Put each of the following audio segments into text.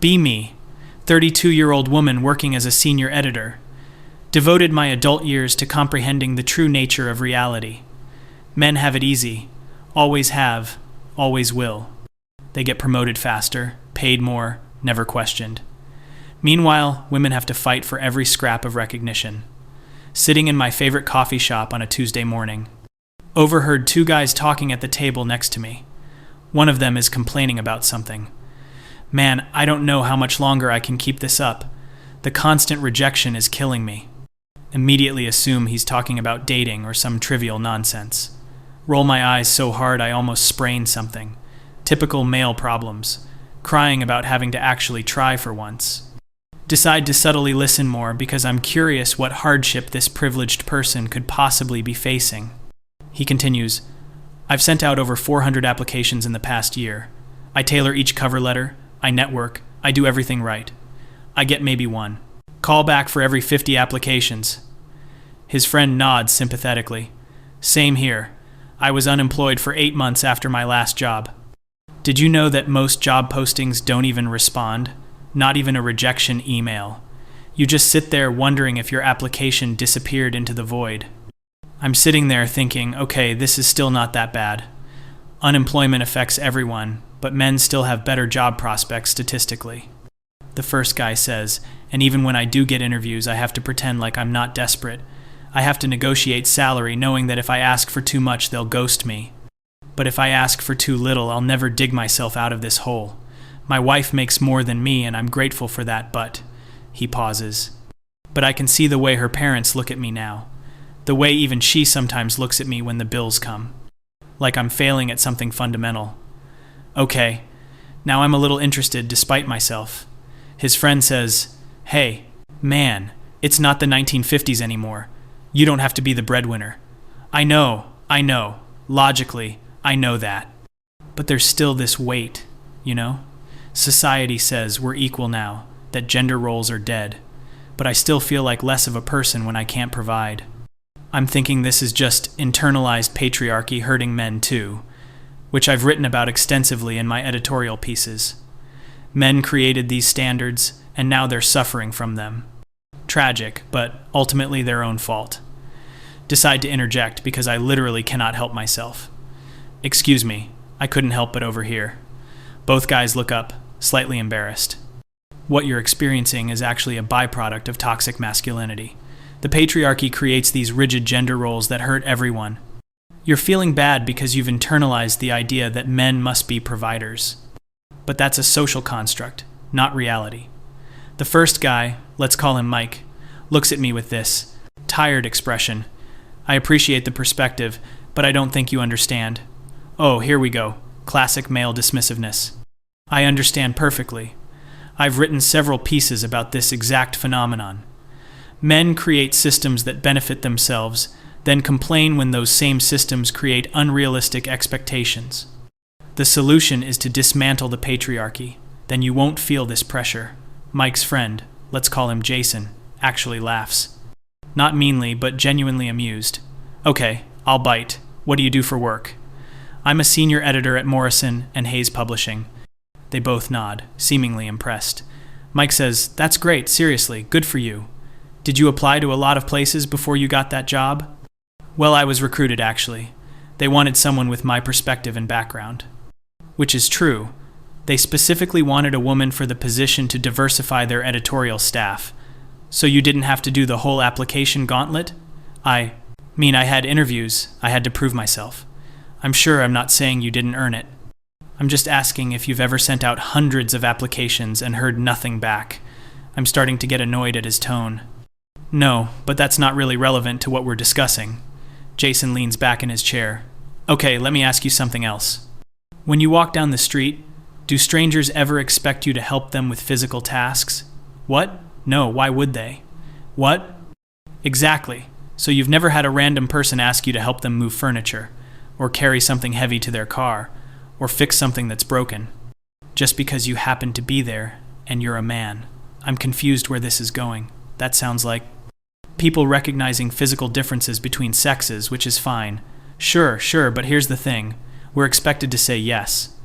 Be me, 32-year-old woman working as a senior editor. Devoted my adult years to comprehending the true nature of reality. Men have it easy. Always have. Always will. They get promoted faster, paid more, never questioned. Meanwhile, women have to fight for every scrap of recognition. Sitting in my favorite coffee shop on a Tuesday morning. Overheard two guys talking at the table next to me. One of them is complaining about something. Man, I don't know how much longer I can keep this up. The constant rejection is killing me. Immediately assume he's talking about dating or some trivial nonsense. Roll my eyes so hard I almost sprain something. Typical male problems. Crying about having to actually try for once. Decide to subtly listen more because I'm curious what hardship this privileged person could possibly be facing. He continues, I've sent out over 400 applications in the past year. I tailor each cover letter, I network, I do everything right. I get maybe one. Call back for every 50 applications. His friend nods sympathetically. Same here. I was unemployed for 8 months after my last job. Did you know that most job postings don't even respond? Not even a rejection email. You just sit there wondering if your application disappeared into the void. I'm sitting there thinking, okay, this is still not that bad. Unemployment affects everyone, but men still have better job prospects statistically. The first guy says, and even when I do get interviews, I have to pretend like I'm not desperate. I have to negotiate salary knowing that if I ask for too much, they'll ghost me. But if I ask for too little, I'll never dig myself out of this hole. My wife makes more than me, and I'm grateful for that, but... He pauses. But I can see the way her parents look at me now. The way even she sometimes looks at me when the bills come. Like I'm failing at something fundamental. Okay, now I'm a little interested despite myself. His friend says, hey, man, it's not the 1950s anymore. You don't have to be the breadwinner. I know. Logically, I know that. But there's still this weight, you know? Society says we're equal now, that gender roles are dead. But I still feel like less of a person when I can't provide. I'm thinking this is just internalized patriarchy hurting men too, which I've written about extensively in my editorial pieces. Men created these standards, and now they're suffering from them. Tragic, but ultimately their own fault. Decide to interject because I literally cannot help myself. Excuse me, I couldn't help but overhear. Both guys look up, slightly embarrassed. What you're experiencing is actually a byproduct of toxic masculinity. The patriarchy creates these rigid gender roles that hurt everyone. You're feeling bad because you've internalized the idea that men must be providers. But that's a social construct, not reality. The first guy, let's call him Mike, looks at me with this tired expression. I appreciate the perspective, but I don't think you understand. Oh, here we go. Classic male dismissiveness. I understand perfectly. I've written several pieces about this exact phenomenon. Men create systems that benefit themselves, then complain when those same systems create unrealistic expectations. The solution is to dismantle the patriarchy. Then you won't feel this pressure. Mike's friend, let's call him Jason, actually laughs. Not meanly, but genuinely amused. Okay, I'll bite. What do you do for work? I'm a senior editor at Morrison and Hayes Publishing. They both nod, seemingly impressed. Mike says, that's great, seriously, good for you. Did you apply to a lot of places before you got that job? Well, I was recruited, actually. They wanted someone with my perspective and background. Which is true. They specifically wanted a woman for the position to diversify their editorial staff. So you didn't have to do the whole application gauntlet? I had interviews. I had to prove myself. I'm sure I'm not saying you didn't earn it. I'm just asking if you've ever sent out hundreds of applications and heard nothing back. I'm starting to get annoyed at his tone. No, but that's not really relevant to what we're discussing. Jason leans back in his chair. Okay, let me ask you something else. When you walk down the street, do strangers ever expect you to help them with physical tasks? What? No, why would they? What? Exactly. So you've never had a random person ask you to help them move furniture, or carry something heavy to their car, or fix something that's broken. Just because you happen to be there, and you're a man. I'm confused where this is going. That sounds like people recognizing physical differences between sexes, which is fine. Sure, but here's the thing. We're expected to say yes.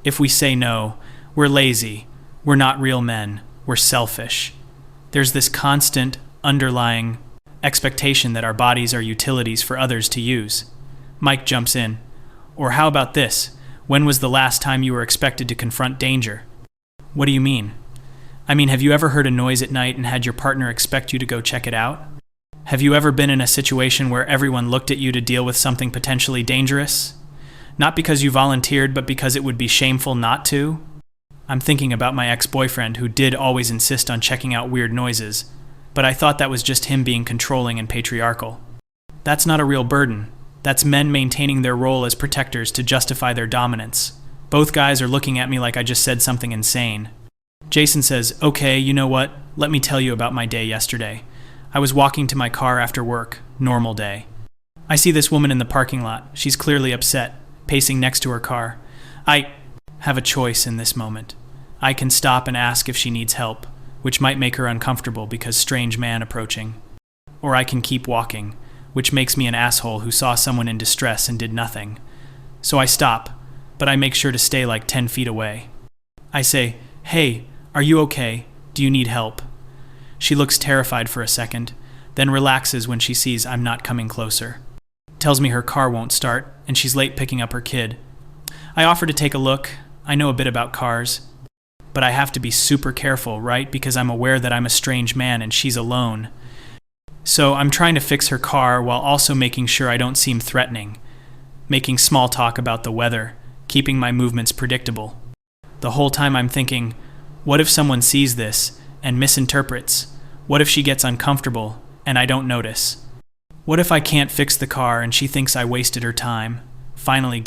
If we say no, we're lazy. We're not real men. We're selfish. There's this constant, underlying expectation that our bodies are utilities for others to use. Mike jumps in. Or how about this? When was the last time you were expected to confront danger? What do you mean? I mean, have you ever heard a noise at night and had your partner expect you to go check it out? Have you ever been in a situation where everyone looked at you to deal with something potentially dangerous? Not because you volunteered, but because it would be shameful not to? I'm thinking about my ex-boyfriend who did always insist on checking out weird noises, but I thought that was just him being controlling and patriarchal. That's not a real burden. That's men maintaining their role as protectors to justify their dominance. Both guys are looking at me like I just said something insane. Jason says, "Okay, you know what? Let me tell you about my day yesterday. I was walking to my car after work, normal day. I see this woman in the parking lot. She's clearly upset, pacing next to her car. I have a choice in this moment. I can stop and ask if she needs help, which might make her uncomfortable because strange man approaching. Or I can keep walking, which makes me an asshole who saw someone in distress and did nothing. So I stop, but I make sure to stay like 10 feet away. I say, 'Hey, are you okay? Do you need help?' She looks terrified for a second, then relaxes when she sees I'm not coming closer. Tells me her car won't start, and she's late picking up her kid. I offer to take a look. I know a bit about cars. But I have to be super careful, right? Because I'm aware that I'm a strange man and she's alone. So I'm trying to fix her car while also making sure I don't seem threatening. Making small talk about the weather, keeping my movements predictable. The whole time I'm thinking, what if someone sees this and misinterprets? What if she gets uncomfortable and I don't notice? What if I can't fix the car and she thinks I wasted her time? Finally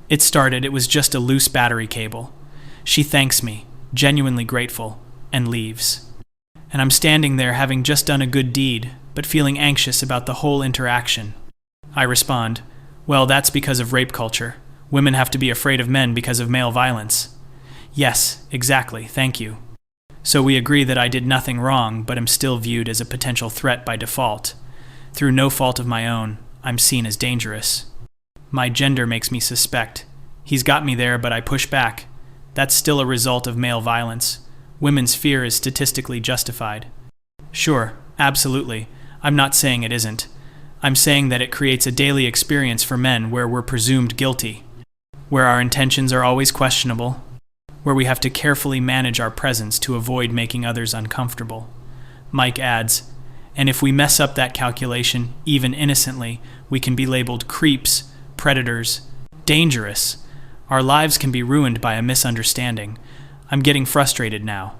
it started, it was just a loose battery cable. She thanks me, genuinely grateful, and leaves. And I'm standing there having just done a good deed, but feeling anxious about the whole interaction. I respond, "Well, that's because of rape culture. Women have to be afraid of men because of male violence." "Yes, exactly, thank you." So we agree that I did nothing wrong, but am still viewed as a potential threat by default. Through no fault of my own, I'm seen as dangerous. My gender makes me suspect. He's got me there, but I push back. That's still a result of male violence. Women's fear is statistically justified. Sure, absolutely. I'm not saying it isn't. I'm saying that it creates a daily experience for men where we're presumed guilty, where our intentions are always questionable, where we have to carefully manage our presence to avoid making others uncomfortable. Mike adds, and if we mess up that calculation, even innocently, we can be labeled creeps, predators, dangerous. Our lives can be ruined by a misunderstanding. I'm getting frustrated now.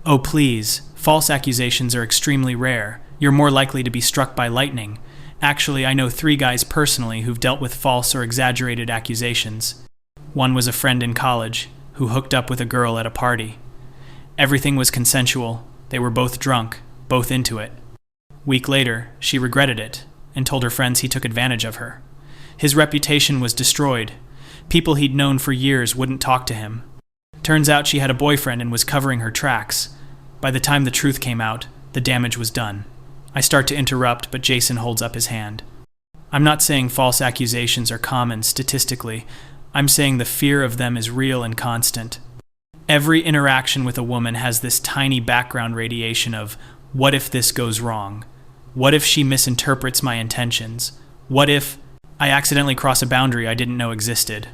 Oh please, false accusations are extremely rare. You're more likely to be struck by lightning. Actually, I know 3 guys personally who've dealt with false or exaggerated accusations. One was a friend in college who hooked up with a girl at a party. Everything was consensual. They were both drunk, both into it. Week later, she regretted it and told her friends he took advantage of her. His reputation was destroyed. People he'd known for years wouldn't talk to him. Turns out she had a boyfriend and was covering her tracks. By the time the truth came out, the damage was done. I start to interrupt, but Jason holds up his hand. I'm not saying false accusations are common statistically. I'm saying the fear of them is real and constant. Every interaction with a woman has this tiny background radiation of, what if this goes wrong? What if she misinterprets my intentions? What if I accidentally cross a boundary I didn't know existed?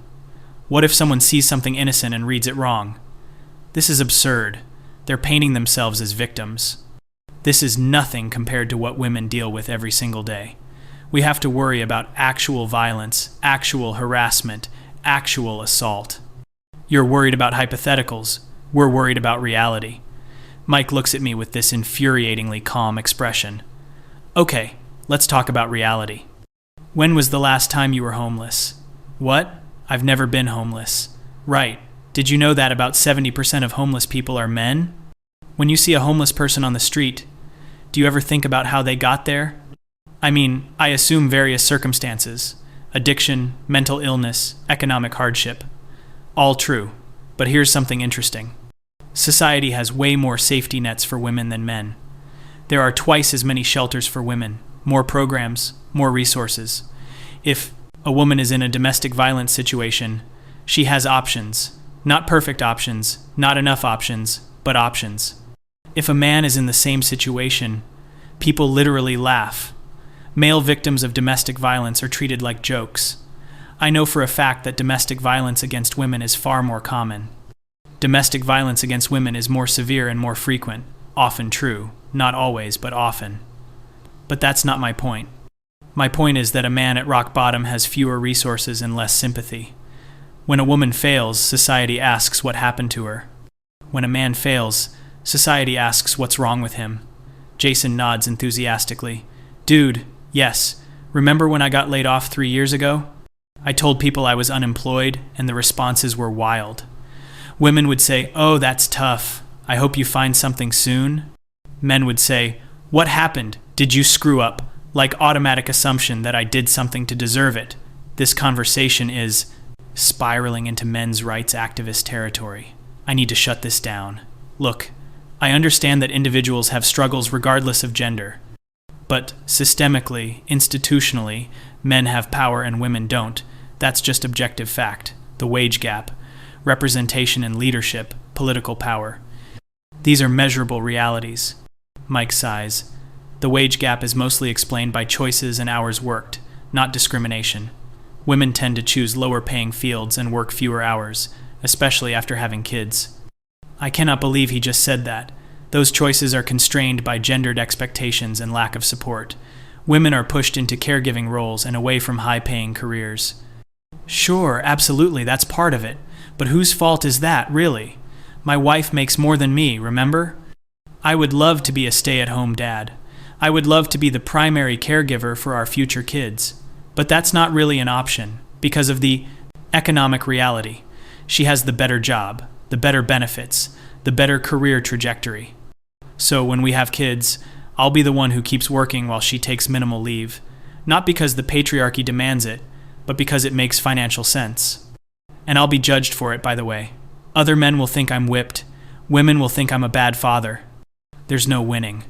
What if someone sees something innocent and reads it wrong? This is absurd. They're painting themselves as victims. This is nothing compared to what women deal with every single day. We have to worry about actual violence, actual harassment, actual assault. You're worried about hypotheticals. We're worried about reality. Mike looks at me with this infuriatingly calm expression. Okay, let's talk about reality. When was the last time you were homeless? What? I've never been homeless. Right. Did you know that about 70% of homeless people are men? When you see a homeless person on the street, do you ever think about how they got there? I mean, I assume various circumstances. Addiction, mental illness, economic hardship. All true. But here's something interesting. Society has way more safety nets for women than men. There are twice as many shelters for women, more programs, more resources. If a woman is in a domestic violence situation, she has options. Not perfect options, not enough options, but options. If a man is in the same situation, people literally laugh. Male victims of domestic violence are treated like jokes. I know for a fact that domestic violence against women is far more common. Domestic violence against women is more severe and more frequent, often true, not always, but often. But that's not my point. My point is that a man at rock bottom has fewer resources and less sympathy. When a woman fails, society asks what happened to her. When a man fails, society asks what's wrong with him. Jason nods enthusiastically. Dude, yes. Remember when I got laid off 3 years ago? I told people I was unemployed, and the responses were wild. Women would say, "Oh, that's tough. I hope you find something soon." Men would say, "What happened? Did you screw up?" Like automatic assumption that I did something to deserve it. This conversation is spiraling into men's rights activist territory. I need to shut this down. Look, I understand that individuals have struggles regardless of gender. But systemically, institutionally, men have power and women don't. That's just objective fact. The wage gap, representation and leadership, political power. These are measurable realities. Mike sighs. The wage gap is mostly explained by choices and hours worked, not discrimination. Women tend to choose lower-paying fields and work fewer hours, especially after having kids. I cannot believe he just said that. Those choices are constrained by gendered expectations and lack of support. Women are pushed into caregiving roles and away from high-paying careers. Sure, absolutely, that's part of it. But whose fault is that, really? My wife makes more than me, remember? I would love to be a stay-at-home dad. I would love to be the primary caregiver for our future kids. But that's not really an option, because of the economic reality. She has the better job, the better benefits, the better career trajectory. So when we have kids, I'll be the one who keeps working while she takes minimal leave. Not because the patriarchy demands it, but because it makes financial sense. And I'll be judged for it, by the way. Other men will think I'm whipped. Women will think I'm a bad father. There's no winning.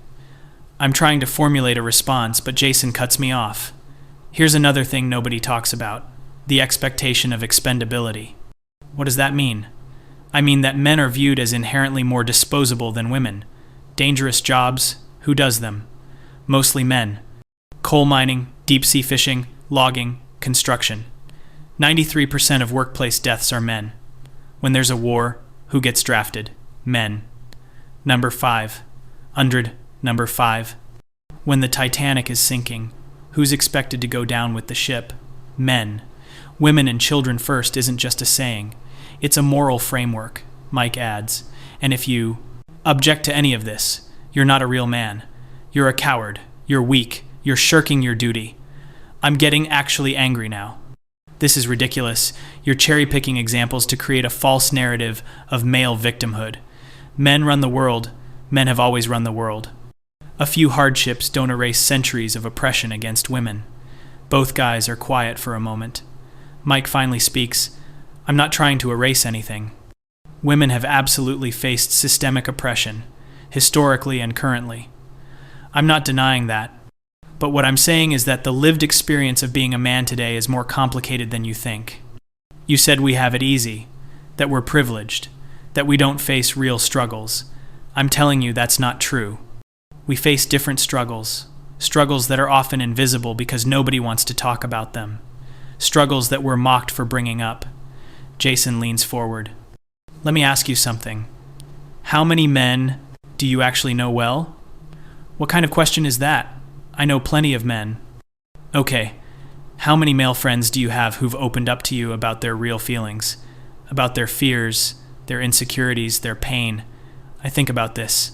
I'm trying to formulate a response, but Jason cuts me off. Here's another thing nobody talks about. The expectation of expendability. What does that mean? I mean that men are viewed as inherently more disposable than women. Dangerous jobs, who does them? Mostly men. Coal mining, deep-sea fishing, logging, construction. 93% of workplace deaths are men. When there's a war, who gets drafted? Men. Number 5. Number 5. When the Titanic is sinking, who's expected to go down with the ship? Men. Women and children first isn't just a saying. It's a moral framework, Mike adds. And if you object to any of this, you're not a real man. You're a coward. You're weak. You're shirking your duty. I'm getting actually angry now. This is ridiculous. You're cherry-picking examples to create a false narrative of male victimhood. Men run the world. Men have always run the world. A few hardships don't erase centuries of oppression against women. Both guys are quiet for a moment. Mike finally speaks. I'm not trying to erase anything. Women have absolutely faced systemic oppression, historically and currently. I'm not denying that. But what I'm saying is that the lived experience of being a man today is more complicated than you think. You said we have it easy, that we're privileged, that we don't face real struggles. I'm telling you that's not true. We face different struggles, struggles that are often invisible because nobody wants to talk about them, struggles that we're mocked for bringing up. Jason leans forward. Let me ask you something. How many men do you actually know well? What kind of question is that? I know plenty of men. Okay, how many male friends do you have who've opened up to you about their real feelings, about their fears, their insecurities, their pain? I think about this.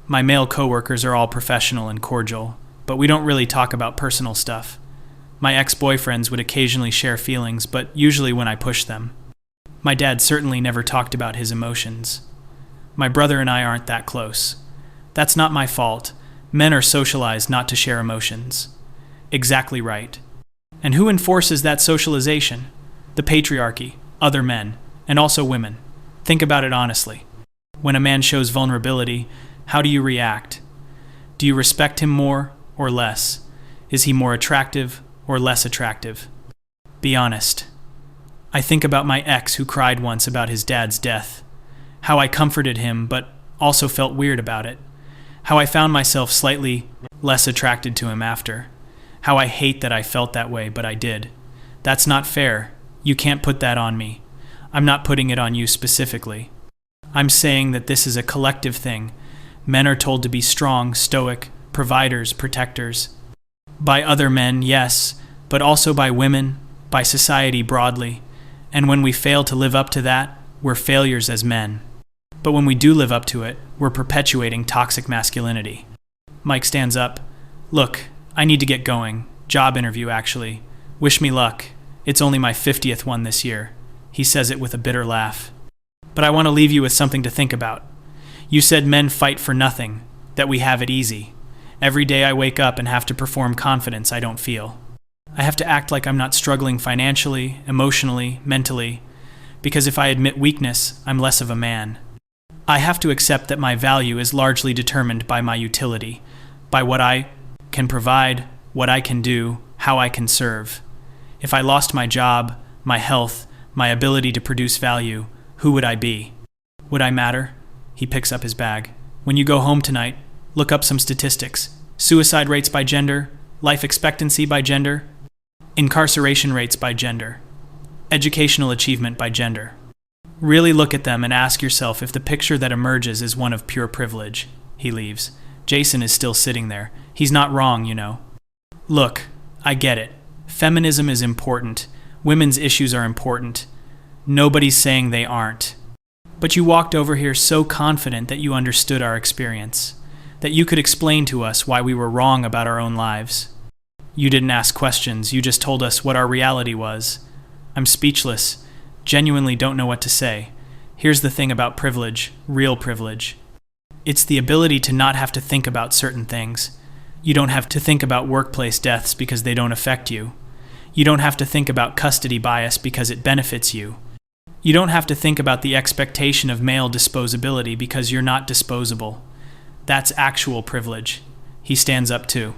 My male coworkers are all professional and cordial, but we don't really talk about personal stuff. My ex-boyfriends would occasionally share feelings, but usually when I push them. My dad certainly never talked about his emotions. My brother and I aren't that close. That's not my fault. Men are socialized not to share emotions. Exactly right. And who enforces that socialization? The patriarchy, other men, and also women. Think about it honestly. When a man shows vulnerability, how do you react? Do you respect him more or less? Is he more attractive or less attractive? Be honest. I think about my ex who cried once about his dad's death. How I comforted him, but also felt weird about it. How I found myself slightly less attracted to him after. How I hate that I felt that way, but I did. That's not fair. You can't put that on me. I'm not putting it on you specifically. I'm saying that this is a collective thing. Men are told to be strong, stoic, providers, protectors. By other men, yes, but also by women, by society broadly. And when we fail to live up to that, we're failures as men. But when we do live up to it, we're perpetuating toxic masculinity. Mike stands up. Look, I need to get going. Job interview, actually. Wish me luck. It's only my 50th one this year. He says it with a bitter laugh. But I want to leave you with something to think about. You said men fight for nothing, that we have it easy. Every day I wake up and have to perform confidence I don't feel. I have to act like I'm not struggling financially, emotionally, mentally, because if I admit weakness, I'm less of a man. I have to accept that my value is largely determined by my utility, by what I can provide, what I can do, how I can serve. If I lost my job, my health, my ability to produce value, who would I be? Would I matter? He picks up his bag. When you go home tonight, look up some statistics. Suicide rates by gender, life expectancy by gender, incarceration rates by gender, educational achievement by gender. Really look at them and ask yourself if the picture that emerges is one of pure privilege. He leaves. Jason is still sitting there. He's not wrong, you know. Look, I get it. Feminism is important. Women's issues are important. Nobody's saying they aren't. But you walked over here so confident that you understood our experience, that you could explain to us why we were wrong about our own lives. You didn't ask questions, you just told us what our reality was. I'm speechless, genuinely don't know what to say. Here's the thing about privilege, real privilege. It's the ability to not have to think about certain things. You don't have to think about workplace deaths because they don't affect you. You don't have to think about custody bias because it benefits you. You don't have to think about the expectation of male disposability because you're not disposable. That's actual privilege. He stands up too.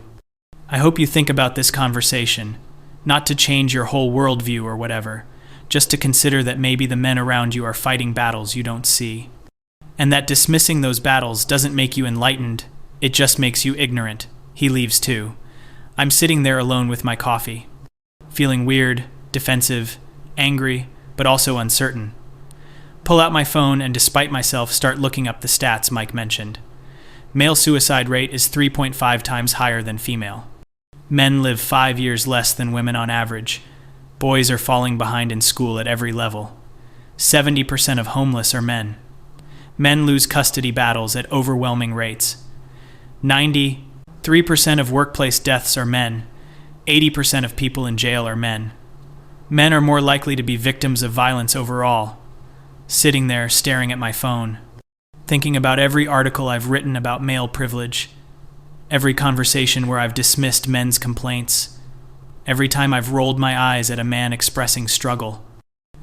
I hope you think about this conversation, not to change your whole worldview or whatever, just to consider that maybe the men around you are fighting battles you don't see. And that dismissing those battles doesn't make you enlightened, it just makes you ignorant. He leaves too. I'm sitting there alone with my coffee, feeling weird, defensive, angry, but also uncertain. Pull out my phone and despite myself start looking up the stats Mike mentioned. Male suicide rate is 3.5 times higher than female. Men live 5 years less than women on average. Boys are falling behind in school at every level. 70% of homeless are men. Men lose custody battles at overwhelming rates. 93% of workplace deaths are men. 80% of people in jail are men. Men are more likely to be victims of violence overall. Sitting there staring at my phone, thinking about every article I've written about male privilege, every conversation where I've dismissed men's complaints, every time I've rolled my eyes at a man expressing struggle,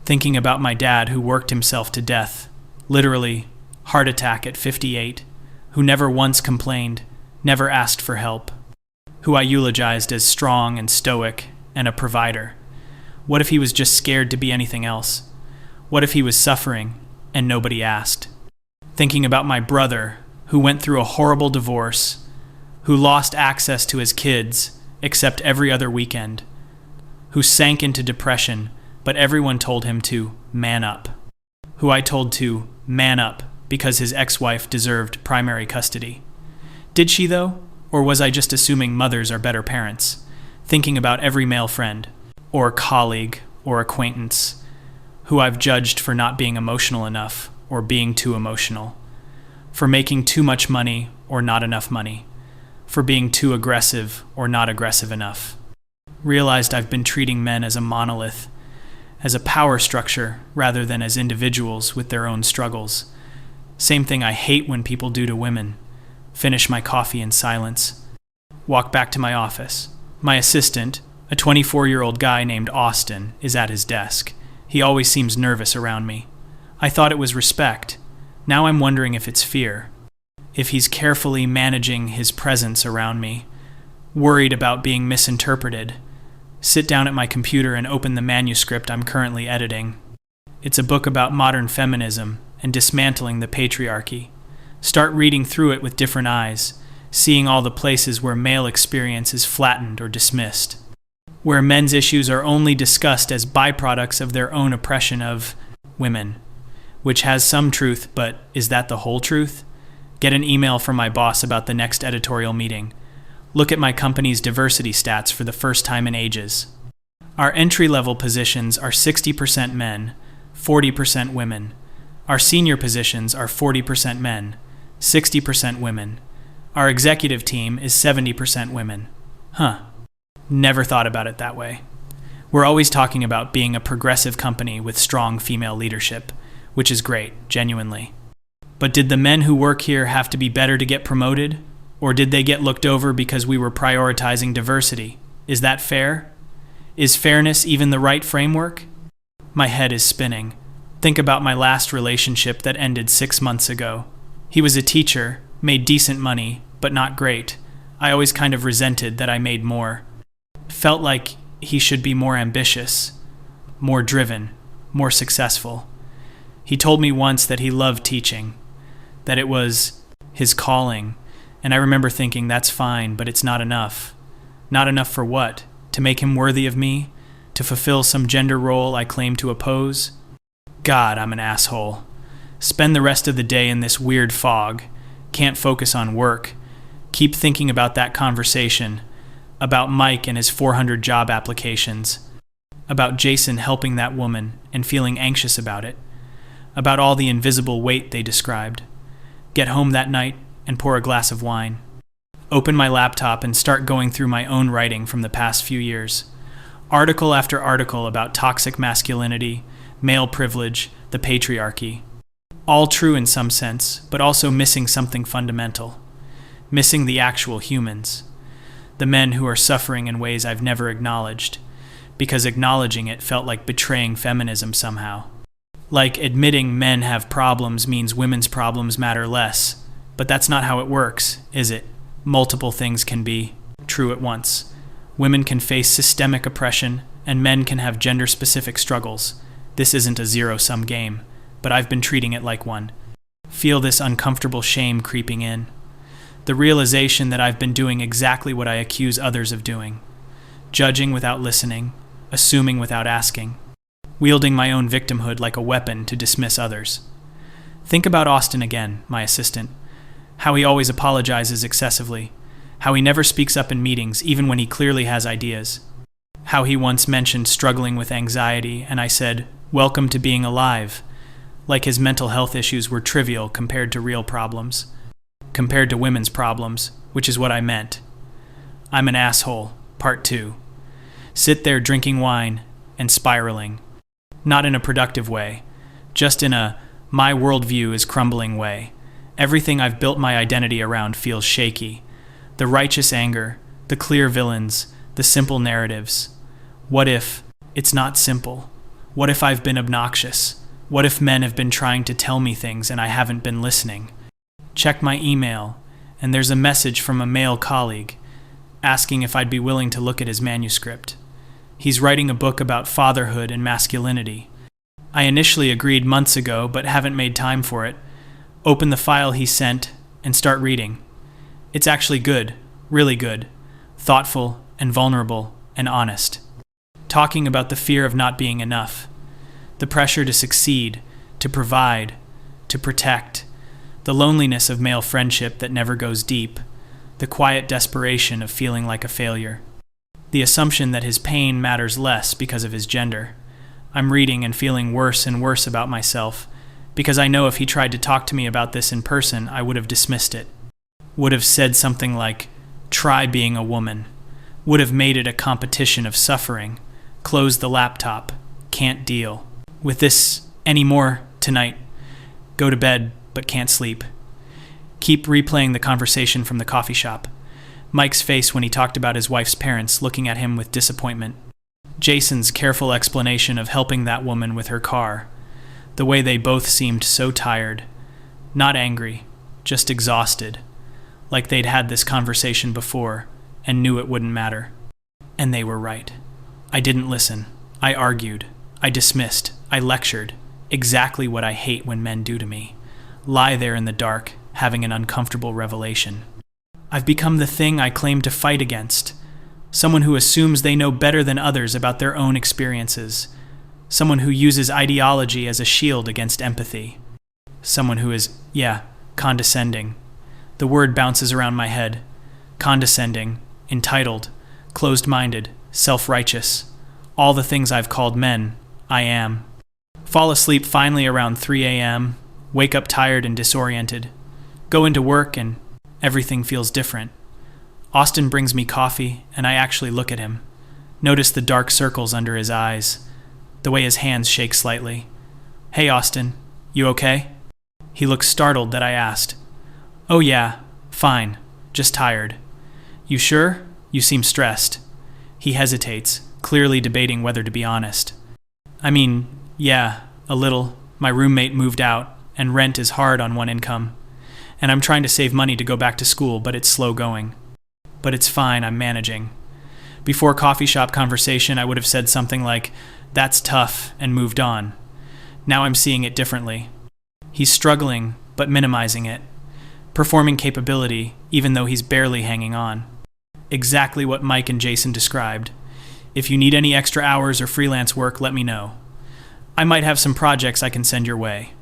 thinking about my dad who worked himself to death, literally, heart attack at 58, who never once complained, never asked for help, who I eulogized as strong and stoic and a provider. What if he was just scared to be anything else? What if he was suffering and nobody asked? Thinking about my brother, who went through a horrible divorce, who lost access to his kids except every other weekend, who sank into depression, but everyone told him to man up, who I told to man up because his ex-wife deserved primary custody. Did she, though? Or was I just assuming mothers are better parents? Thinking about every male friend, or colleague, or acquaintance, who I've judged for not being emotional enough, or being too emotional, for making too much money, or not enough money, for being too aggressive, or not aggressive enough. Realized I've been treating men as a monolith, as a power structure, rather than as individuals with their own struggles. Same thing I hate when people do to women. Finish my coffee in silence. Walk back to my office. My assistant, a 24-year-old guy named Austin, is at his desk. He always seems nervous around me. I thought it was respect. Now I'm wondering if it's fear. If he's carefully managing his presence around me, worried about being misinterpreted, sit down at my computer and open the manuscript I'm currently editing. It's a book about modern feminism and dismantling the patriarchy. Start reading through it with different eyes, seeing all the places where male experience is flattened or dismissed, where men's issues are only discussed as byproducts of their own oppression of women, which has some truth, but is that the whole truth? Get an email from my boss about the next editorial meeting. Look at my company's diversity stats for the first time in ages. Our entry-level positions are 60% men, 40% women. Our senior positions are 40% men, 60% women. Our executive team is 70% women. Never thought about it that way. We're always talking about being a progressive company with strong female leadership, which is great, genuinely. But did the men who work here have to be better to get promoted? Or did they get looked over because we were prioritizing diversity? Is that fair? Is fairness even the right framework? My head is spinning. Think about my last relationship that ended 6 months ago. He was a teacher, made decent money, but not great. I always kind of resented that I made more. Felt like he should be more ambitious, more driven, more successful. He told me once that he loved teaching, that it was his calling, and I remember thinking, that's fine, but it's not enough. Not enough for what? To make him worthy of me? To fulfill some gender role I claim to oppose? God, I'm an asshole. Spend the rest of the day in this weird fog. Can't focus on work. Keep thinking about that conversation. About Mike and his 400 job applications. About Jason helping that woman and feeling anxious about it. About all the invisible weight they described. Get home that night and pour a glass of wine. Open my laptop and start going through my own writing from the past few years. Article after article about toxic masculinity, male privilege, the patriarchy. All true in some sense, but also missing something fundamental. Missing the actual humans. The men who are suffering in ways I've never acknowledged, because acknowledging it felt like betraying feminism somehow. Like admitting men have problems means women's problems matter less. But that's not how it works, is it? Multiple things can be true at once. Women can face systemic oppression, and men can have gender-specific struggles. This isn't a zero-sum game, but I've been treating it like one. Feel this uncomfortable shame creeping in. The realization that I've been doing exactly what I accuse others of doing. Judging without listening, assuming without asking. Wielding my own victimhood like a weapon to dismiss others. Think about Austin again, my assistant. How he always apologizes excessively. How he never speaks up in meetings, even when he clearly has ideas. How he once mentioned struggling with anxiety, and I said, "Welcome to being alive," like his mental health issues were trivial compared to real problems. Compared to women's problems, which is what I meant. I'm an asshole, part 2. Sit there drinking wine and spiraling. Not in a productive way, just in a my worldview is crumbling way. Everything I've built my identity around feels shaky. The righteous anger, the clear villains, the simple narratives. What if it's not simple? What if I've been obnoxious? What if men have been trying to tell me things and I haven't been listening? Check my email, and there's a message from a male colleague asking if I'd be willing to look at his manuscript. He's writing a book about fatherhood and masculinity. I initially agreed months ago, but haven't made time for it. Open the file he sent and start reading. It's actually good, really good, thoughtful and vulnerable and honest. Talking about the fear of not being enough, the pressure to succeed, to provide, to protect, the loneliness of male friendship that never goes deep, the quiet desperation of feeling like a failure, the assumption that his pain matters less because of his gender. I'm reading and feeling worse and worse about myself, because I know if he tried to talk to me about this in person, I would have dismissed it. Would have said something like, "Try being a woman." Would have made it a competition of suffering. Close the laptop. Can't deal with this anymore tonight. Go to bed, but can't sleep. Keep replaying the conversation from the coffee shop. Mike's face when he talked about his wife's parents looking at him with disappointment. Jason's careful explanation of helping that woman with her car. The way they both seemed so tired. Not angry, just exhausted. Like they'd had this conversation before and knew it wouldn't matter. And they were right. I didn't listen. I argued. I dismissed. I lectured. Exactly what I hate when men do to me. Lie there in the dark, having an uncomfortable revelation. I've become the thing I claim to fight against. Someone who assumes they know better than others about their own experiences. Someone who uses ideology as a shield against empathy. Someone who is, condescending. The word bounces around my head. Condescending, entitled, closed-minded, self-righteous. All the things I've called men, I am. Fall asleep finally around 3 a.m., wake up tired and disoriented. Go into work and everything feels different. Austin brings me coffee, and I actually look at him. Notice the dark circles under his eyes, the way his hands shake slightly. Hey, Austin, you okay? He looks startled that I asked. Oh yeah, fine, just tired. You sure? You seem stressed. He hesitates, clearly debating whether to be honest. I mean, yeah, a little. My roommate moved out, and rent is hard on one income. And I'm trying to save money to go back to school, but it's slow going. But it's fine, I'm managing. Before coffee shop conversation, I would have said something like, that's tough, and moved on. Now I'm seeing it differently. He's struggling, but minimizing it. Performing capability, even though he's barely hanging on. Exactly what Mike and Jason described. If you need any extra hours or freelance work, let me know. I might have some projects I can send your way.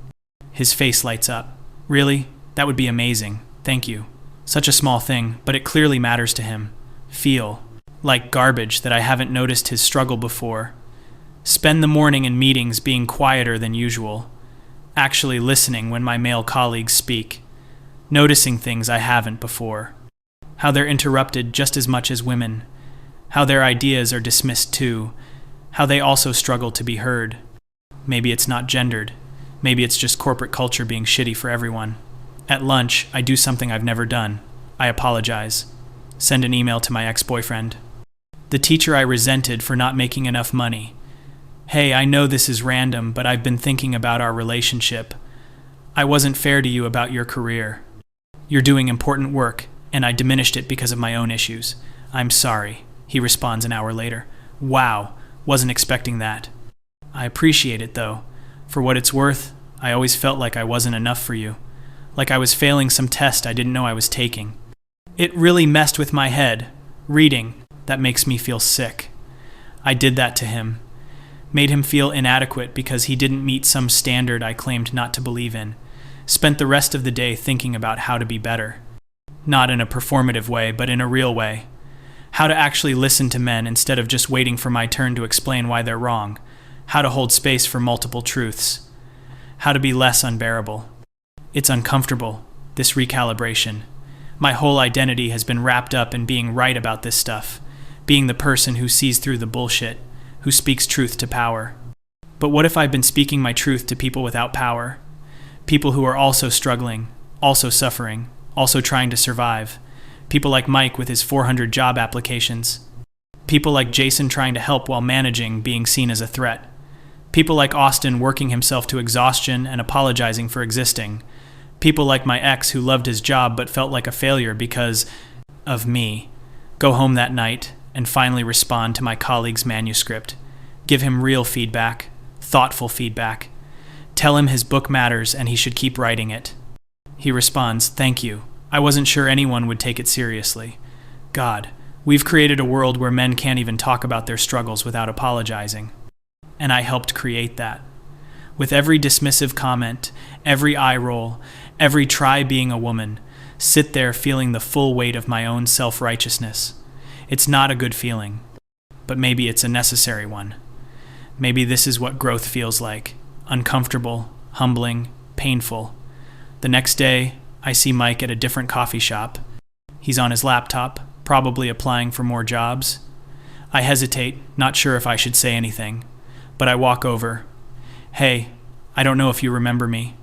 His face lights up. Really? That would be amazing. Thank you. Such a small thing, but it clearly matters to him. Feel like garbage that I haven't noticed his struggle before. Spend the morning in meetings being quieter than usual. Actually listening when my male colleagues speak. Noticing things I haven't before. How they're interrupted just as much as women. How their ideas are dismissed too. How they also struggle to be heard. Maybe it's not gendered. Maybe it's just corporate culture being shitty for everyone. At lunch, I do something I've never done. I apologize. Send an email to my ex-boyfriend. The teacher I resented for not making enough money. Hey, I know this is random, but I've been thinking about our relationship. I wasn't fair to you about your career. You're doing important work, and I diminished it because of my own issues. I'm sorry, he responds an hour later. Wow, wasn't expecting that. I appreciate it, though. For what it's worth, I always felt like I wasn't enough for you. Like I was failing some test I didn't know I was taking. It really messed with my head. Reading, that makes me feel sick. I did that to him. Made him feel inadequate because he didn't meet some standard I claimed not to believe in. Spent the rest of the day thinking about how to be better. Not in a performative way, but in a real way. How to actually listen to men instead of just waiting for my turn to explain why they're wrong. How to hold space for multiple truths. How to be less unbearable. It's uncomfortable, this recalibration. My whole identity has been wrapped up in being right about this stuff. Being the person who sees through the bullshit, who speaks truth to power. But what if I've been speaking my truth to people without power? People who are also struggling, also suffering, also trying to survive. People like Mike with his 400 job applications. People like Jason trying to help while managing being seen as a threat. People like Austin working himself to exhaustion and apologizing for existing. People like my ex who loved his job but felt like a failure because of me. Go home that night and finally respond to my colleague's manuscript. Give him real feedback, thoughtful feedback. Tell him his book matters and he should keep writing it. He responds, "Thank you. I wasn't sure anyone would take it seriously." God, we've created a world where men can't even talk about their struggles without apologizing. And I helped create that. With every dismissive comment, every eye roll, every try being a woman, sit there feeling the full weight of my own self-righteousness. It's not a good feeling, but maybe it's a necessary one. Maybe this is what growth feels like. Uncomfortable, humbling, painful. The next day, I see Mike at a different coffee shop. He's on his laptop, probably applying for more jobs. I hesitate, not sure if I should say anything, but I walk over. "Hey, I don't know if you remember me."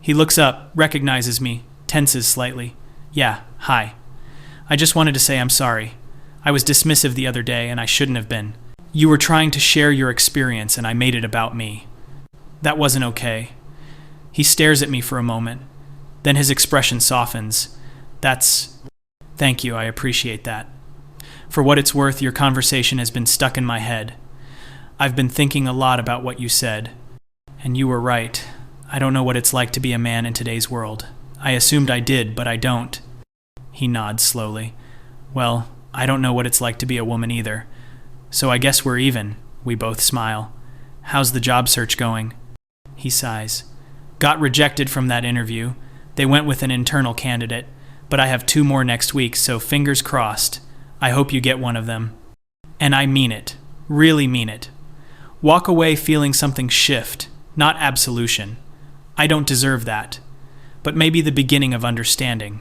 He looks up, recognizes me, tenses slightly. "Yeah, hi. I just wanted to say I'm sorry. I was dismissive the other day and I shouldn't have been. You were trying to share your experience and I made it about me. That wasn't okay." He stares at me for a moment. Then his expression softens. Thank you, I appreciate that. For what it's worth, your conversation has been stuck in my head. I've been thinking a lot about what you said. And you were right. I don't know what it's like to be a man in today's world. I assumed I did, but I don't. He nods slowly. Well, I don't know what it's like to be a woman either. So I guess we're even. We both smile. How's the job search going? He sighs. Got rejected from that interview. They went with an internal candidate, but I have 2 more next week, so fingers crossed. I hope you get one of them. And I mean it. Really mean it. Walk away feeling something shift, not absolution. I don't deserve that. But maybe the beginning of understanding.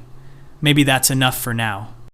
Maybe that's enough for now.